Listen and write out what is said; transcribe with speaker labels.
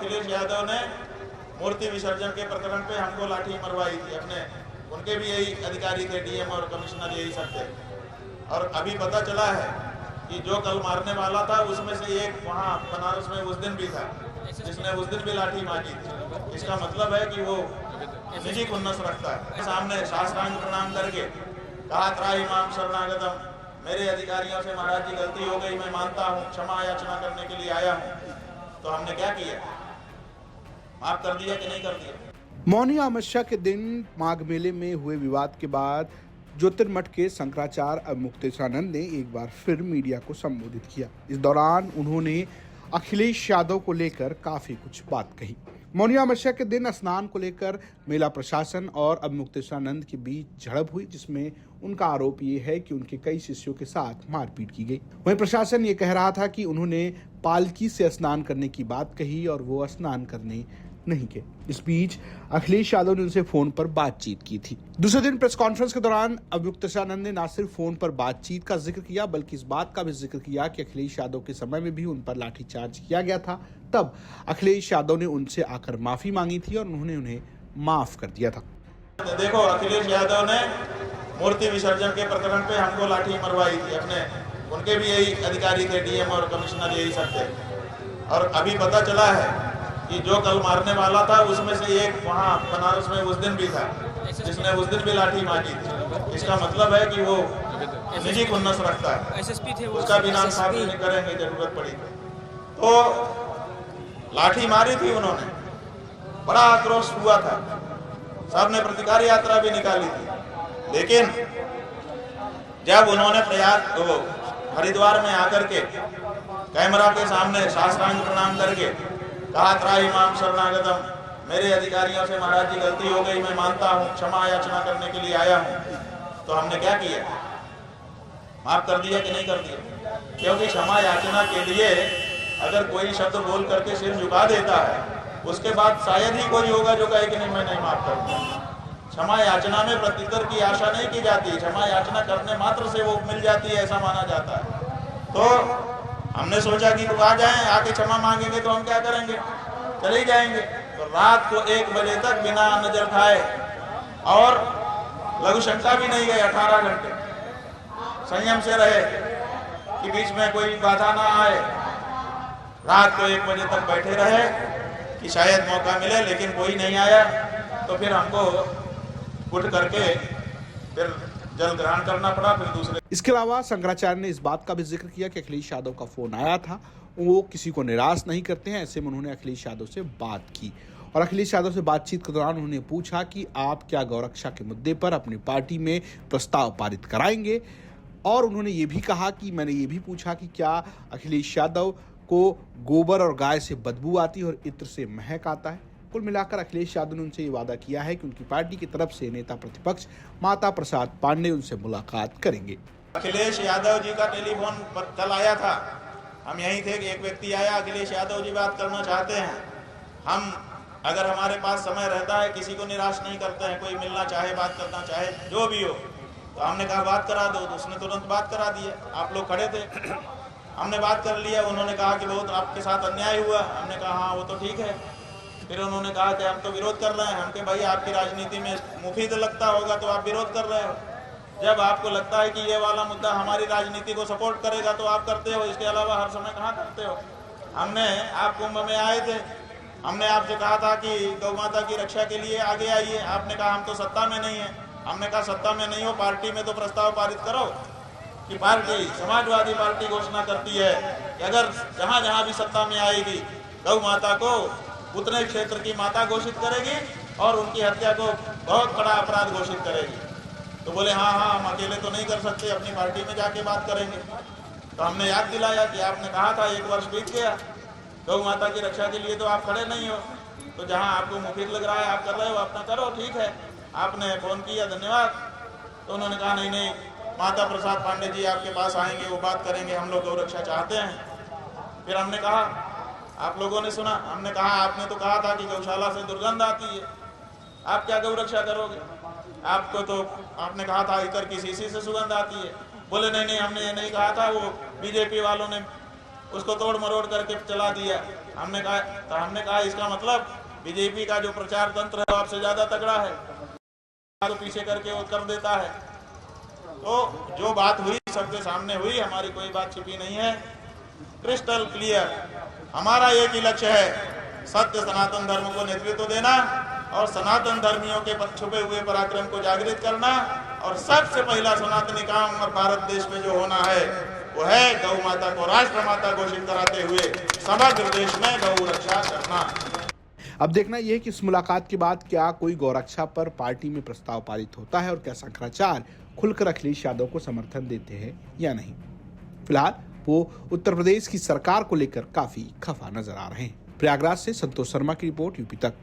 Speaker 1: अखिलेश यादव ने मूर्ति विसर्जन के प्रकरण पे हमको लाठी मरवाई थी। अपने उनके भी यही अधिकारी थे, डीएम और कमिश्नर यही सब थे। और अभी पता चला है कि जो कल मारने वाला था उसमें से एक वहाँ बनारस में उस दिन भी था, जिसने उस दिन भी लाठी मारी थी। इसका मतलब है कि वो निजी खुन्नस रखता है। सामने साष्टांग प्रणाम करके कहा, त्राहि माम शरणागतम, मेरे अधिकारियों से महाराज जी गलती हो गई, मैं मानता हूँ, क्षमा याचना करने के लिए आया हूँ। तो हमने क्या किया, माफ कर दिया कि नहीं कर दिया?
Speaker 2: मौनी अमावस्या के दिन माघ मेले में हुए विवाद के बाद ज्योतिर्मठ के शंकराचार्य अवमुक्तेश्वरानंद ने एक बार फिर मीडिया को संबोधित किया। इस दौरान उन्होंने अखिलेश यादव को लेकर काफी कुछ बात कही। मौनी अमावस्या के दिन स्नान को लेकर मेला प्रशासन और अवमुक्तेश्वरानंद के बीच झड़प हुई, जिसमें उनका आरोप ये है कि उनके कई शिष्यों के साथ मारपीट की गई। वहीं प्रशासन ये कह रहा था कि उन्होंने पालकी से स्नान करने की बात कही और वो स्नान करने नहीं गए। इस बीच अखिलेश यादव ने उनसे फोन पर बातचीत की थी। दूसरे दिन प्रेस कॉन्फ्रेंस के दौरान अवमुक्तेश्वरानंद ने न सिर्फ फोन पर बातचीत का जिक्र किया, बल्कि इस बात का भी जिक्र किया कि अखिलेश यादव के समय में भी उन पर लाठीचार्ज किया गया था। तब अखिलेश यादव ने उनसे आकर माफी मांगी थी और उन्होंने उन्हें माफ कर दिया था।
Speaker 1: देखो, अखिलेश यादव ने मूर्ति विसर्जन के प्रकरण पे हमको लाठी मरवाई थी। अपने उनके भी यही अधिकारी थे, डीएम और कमिश्नर यही सब थे। और अभी पता चला है कि जो कल मारने वाला था उसमें से एक वहाँ बनारस में उस दिन भी था, जिसने उस दिन भी लाठी मारी थी। इसका मतलब है कि वो निजी खुन्नस रखता है।
Speaker 3: एसएसपी थे,
Speaker 1: उसका भी नाम साफ नहीं करेंगे जरूरत पड़ी तो। लाठी मारी थी उन्होंने, बड़ा आक्रोश हुआ था, सबने प्रतिकार यात्रा भी निकाली थी। लेकिन जब उन्होंने हरिद्वार में आकर के कैमरा के सामने साष्टांग प्रणाम करके कहा, त्राहि माम शरणागतम, मेरे अधिकारियों से महाराज जी गलती हो गई, मैं मानता हूँ, क्षमा याचना करने के लिए आया हूँ। तो हमने क्या किया, माफ कर दिया कि नहीं कर दिया? क्योंकि क्षमा याचना के लिए अगर कोई शब्द बोल करके सिर झुका देता है, उसके बाद शायद ही कोई होगा जो कहे कि नहीं, मैं नहीं माफ करूंगा। क्षमा याचना में प्रत्युत्तर की आशा नहीं की जाती, क्षमा याचना करने मात्र से वो मिल जाती है, ऐसा माना जाता है। तो हमने सोचा कि तो आ जाएं, आके क्षमा मांगेंगे तो हम क्या करेंगे, चले जाएंगे। तो रात को 1 बजे तक बिना नजर खाए और लघु शंका भी नहीं गए, 18 घंटे संयम से रहे कि बीच में कोई बाधा ना आए। रात को 1 बजे तक बैठे रहे कि शायद मौका मिले, लेकिन कोई नहीं आया। तो फिर हमको उठ करके फिर जल ग्रहण करना पड़ा। फिर दूसरे
Speaker 2: इसके अलावा शंकराचार्य ने इस बात का भी जिक्र किया कि अखिलेश यादव का फोन आया था, वो किसी को निराश नहीं करते हैं। ऐसे में उन्होंने अखिलेश यादव से बात की और अखिलेश यादव से बातचीत के दौरान उन्होंने पूछा कि आप क्या गौरक्षा के मुद्दे पर अपनी पार्टी में प्रस्ताव पारित कराएंगे। और उन्होंने ये भी कहा कि मैंने ये भी पूछा कि क्या अखिलेश यादव को गोबर और गाय से बदबू आती है और इत्र से महक आता है। कुल मिलाकर अखिलेश यादव ने उनसे ये वादा किया है कि उनकी पार्टी की तरफ से नेता प्रतिपक्ष माता प्रसाद पांडे उनसे मुलाकात करेंगे।
Speaker 1: अखिलेश यादव जी का टेलीफोन पर कल आया था, हम यहीं थे कि एक व्यक्ति आया, अखिलेश यादव जी बात करना चाहते हैं। हम अगर हमारे पास समय रहता है, किसी को निराश नहीं करते हैं, कोई मिलना चाहे, बात करना चाहे, जो भी हो। तो हमने कहा बात करा दो, तो उसने तुरंत बात करा दिया। आप लोग खड़े थे, हमने बात कर लिया। उन्होंने कहा कि बहुत आपके साथ अन्याय हुआ। हमने कहा हाँ वो तो ठीक है। फिर उन्होंने कहा कि हम तो विरोध कर रहे हैं। हमके भाई आपकी राजनीति में मुफीद लगता होगा तो आप विरोध कर रहे हो, जब आपको लगता है कि ये वाला मुद्दा हमारी राजनीति को सपोर्ट करेगा तो आप करते हो, इसके अलावा हर समय कहाँ करते हो। हमने आप कुंभ में आए थे, हमने आपसे कहा था कि गौ माता की रक्षा के लिए आगे आइए। आपने कहा हम तो सत्ता में नहीं है। हमने कहा सत्ता में नहीं हो, पार्टी में तो प्रस्ताव पारित करो कि पार्टी समाजवादी पार्टी घोषणा करती है कि अगर जहाँ जहाँ भी सत्ता में आएगी गौ माता को उतने क्षेत्र की माता घोषित करेगी और उनकी हत्या को बहुत बड़ा अपराध घोषित करेगी। तो बोले हाँ हाँ हम अकेले तो नहीं कर सकते, अपनी पार्टी में जाके बात करेंगे। तो हमने याद दिलाया कि आपने कहा था 1 वर्ष बीत गया, गौ माता की रक्षा के लिए तो आप खड़े नहीं हो, तो जहाँ आपको मुफीद लग रहा है आप कर रहे हो, अपना करो, ठीक है। आपने फोन किया, धन्यवाद। तो उन्होंने कहा नहीं नहीं, माता प्रसाद पांडे जी आपके पास आएंगे, वो बात करेंगे, हम लोग गौ रक्षा चाहते हैं। फिर हमने कहा, आप लोगों ने सुना, हमने कहा आपने तो कहा था कि गौशाला से दुर्गंध आती है, आप क्या गौ रक्षा करोगे? आपको तो आपने कहा था इतर की शीशी से सुगंध आती है। बोले नहीं नहीं, हमने ये नहीं कहा था, वो बीजेपी वालों ने उसको तोड़ मरोड़ करके चला दिया। हमने कहा इसका मतलब बीजेपी का जो प्रचार तंत्र है वो आपसे ज्यादा तगड़ा है, तो पीछे करके वो कर देता है। तो जो बात हुई सबके सामने हुई, हमारी कोई बात छिपी नहीं है, क्रिस्टल क्लियर। हमारा एक ही लक्ष्य है, सत्य सनातन धर्म को नेतृत्व देना और सनातन धर्मियों के छुपे हुए पराक्रम को जागृत करना, और सबसे पहला सनातनी काम और भारत देश में जो होना है वो है गौ माता को राष्ट्र माता घोषित कराते हुए समग्र देश में गौ रक्षा करना।
Speaker 2: अब देखना यह है कि इस मुलाकात के बाद क्या कोई गौरक्षा पर पार्टी में प्रस्ताव पारित होता है और क्या शंकराचार्य खुलकर अखिलेश यादव को समर्थन देते हैं या नहीं। फिलहाल वो उत्तर प्रदेश की सरकार को लेकर काफी खफा नजर आ रहे हैं। प्रयागराज से संतोष शर्मा की रिपोर्ट, यूपी तक।